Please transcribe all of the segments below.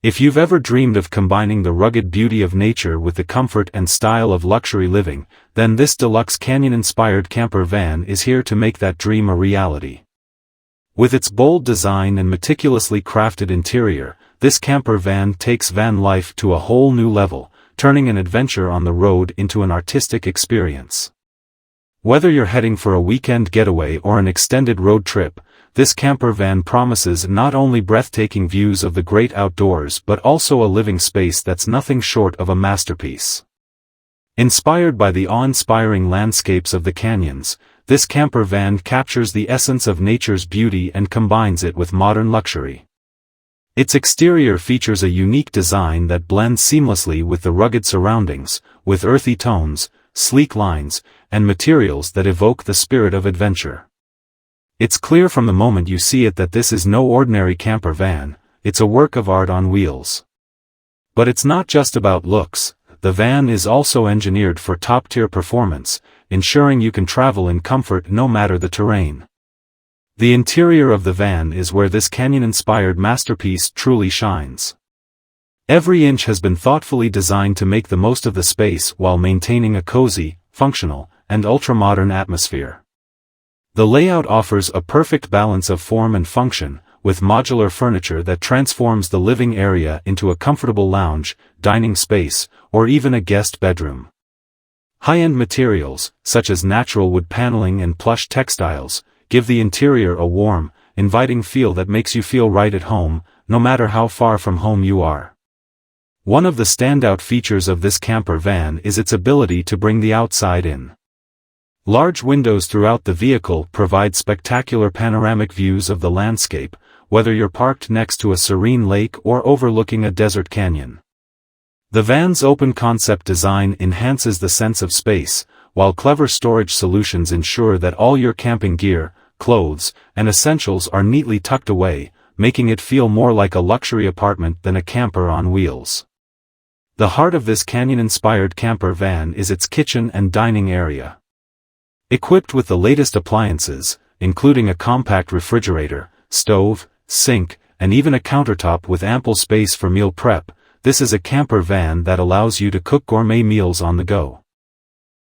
If you've ever dreamed of combining the rugged beauty of nature with the comfort and style of luxury living, then this deluxe canyon-inspired camper van is here to make that dream a reality. With its bold design and meticulously crafted interior, this camper van takes van life to a whole new level, turning an adventure on the road into an artistic experience. Whether you're heading for a weekend getaway or an extended road trip, this camper van promises not only breathtaking views of the great outdoors but also a living space that's nothing short of a masterpiece. Inspired by the awe-inspiring landscapes of the canyons, this camper van captures the essence of nature's beauty and combines it with modern luxury. Its exterior features a unique design that blends seamlessly with the rugged surroundings, with earthy tones, sleek lines, and materials that evoke the spirit of adventure. It's clear from the moment you see it that this is no ordinary camper van, it's a work of art on wheels. But it's not just about looks, the van is also engineered for top-tier performance, ensuring you can travel in comfort no matter the terrain. The interior of the van is where this canyon-inspired masterpiece truly shines. Every inch has been thoughtfully designed to make the most of the space while maintaining a cozy, functional, and ultra-modern atmosphere. The layout offers a perfect balance of form and function, with modular furniture that transforms the living area into a comfortable lounge, dining space, or even a guest bedroom. High-end materials, such as natural wood paneling and plush textiles, give the interior a warm, inviting feel that makes you feel right at home, no matter how far from home you are. One of the standout features of this camper van is its ability to bring the outside in. Large windows throughout the vehicle provide spectacular panoramic views of the landscape, whether you're parked next to a serene lake or overlooking a desert canyon. The van's open-concept design enhances the sense of space, while clever storage solutions ensure that all your camping gear, clothes, and essentials are neatly tucked away, making it feel more like a luxury apartment than a camper on wheels. The heart of this canyon-inspired camper van is its kitchen and dining area. Equipped with the latest appliances, including a compact refrigerator, stove, sink, and even a countertop with ample space for meal prep, this is a camper van that allows you to cook gourmet meals on the go.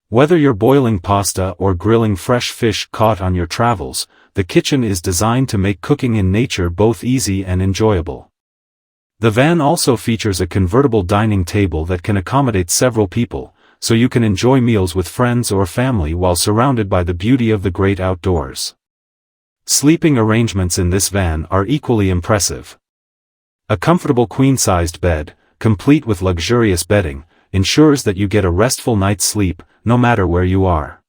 Whether you're boiling pasta or grilling fresh fish caught on your travels, the kitchen is designed to make cooking in nature both easy and enjoyable. The van also features a convertible dining table that can accommodate several people, so you can enjoy meals with friends or family while surrounded by the beauty of the great outdoors. Sleeping arrangements in this van are equally impressive. A comfortable queen-sized bed, complete with luxurious bedding, ensures that you get a restful night's sleep, no matter where you are.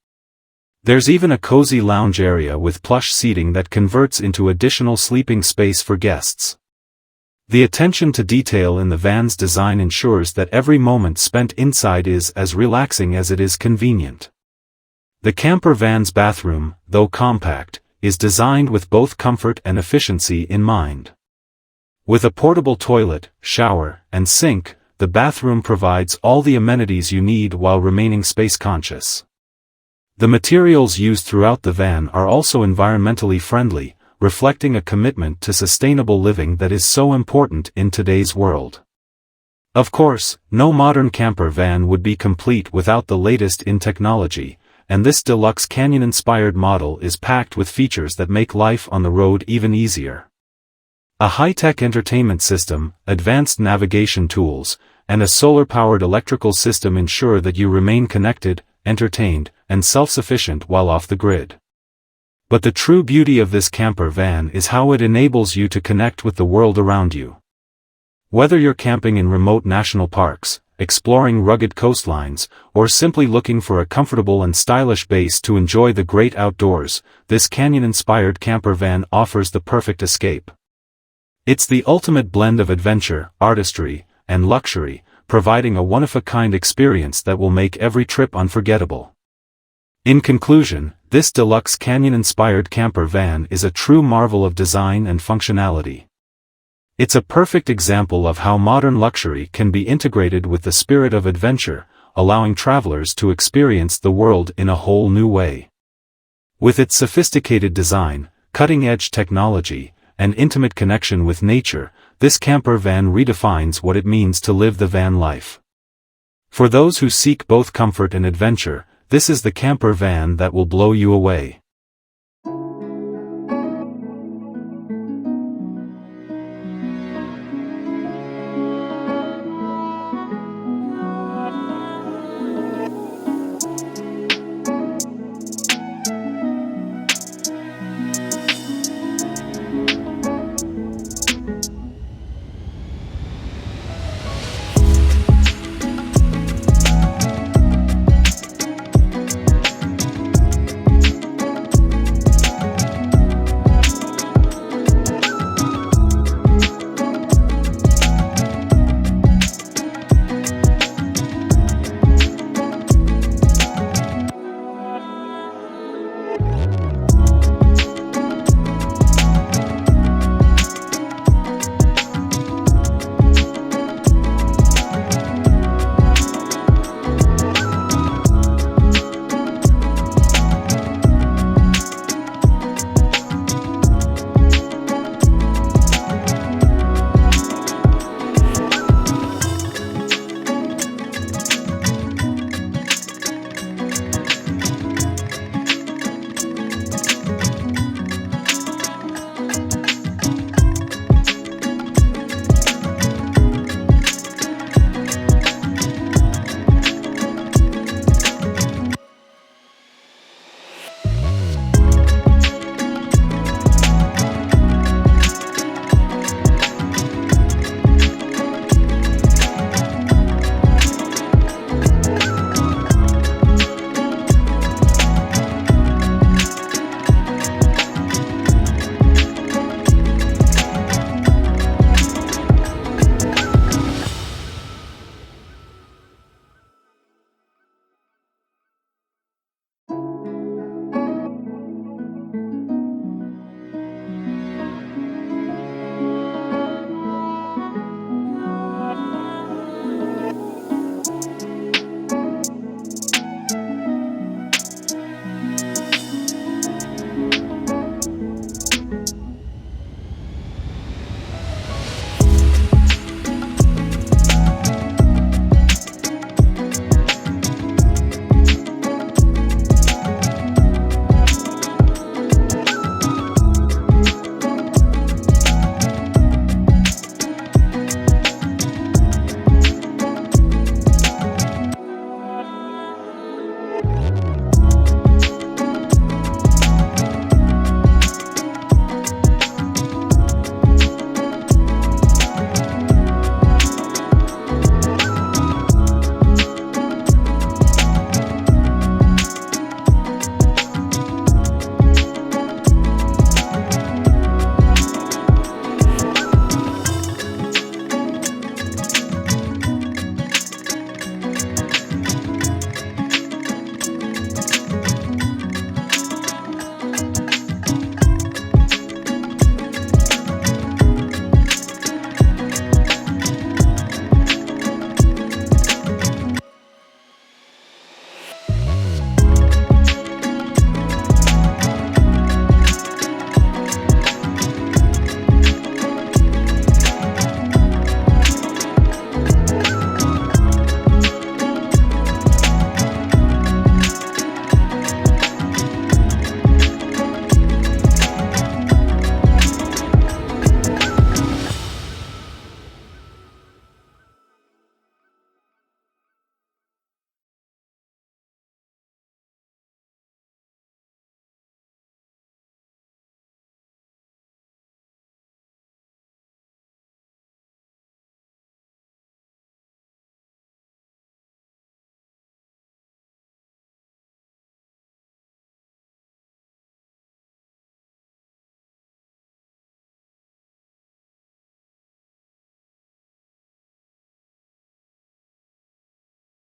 There's even a cozy lounge area with plush seating that converts into additional sleeping space for guests. The attention to detail in the van's design ensures that every moment spent inside is as relaxing as it is convenient. The camper van's bathroom, though compact, is designed with both comfort and efficiency in mind. With a portable toilet, shower, and sink, the bathroom provides all the amenities you need while remaining space-conscious. The materials used throughout the van are also environmentally friendly, reflecting a commitment to sustainable living that is so important in today's world. Of course, no modern camper van would be complete without the latest in technology, and this deluxe canyon-inspired model is packed with features that make life on the road even easier. A high-tech entertainment system, advanced navigation tools, and a solar-powered electrical system ensure that you remain connected, entertained, and self-sufficient while off the grid. But the true beauty of this camper van is how it enables you to connect with the world around you. Whether you're camping in remote national parks, exploring rugged coastlines, or simply looking for a comfortable and stylish base to enjoy the great outdoors, this canyon-inspired camper van offers the perfect escape. It's the ultimate blend of adventure, artistry, and luxury, providing a one-of-a-kind experience that will make every trip unforgettable. In conclusion, this deluxe canyon-inspired camper van is a true marvel of design and functionality. It's a perfect example of how modern luxury can be integrated with the spirit of adventure, allowing travelers to experience the world in a whole new way. With its sophisticated design, cutting-edge technology, and intimate connection with nature, this camper van redefines what it means to live the van life. For those who seek both comfort and adventure, this is the camper van that will blow you away.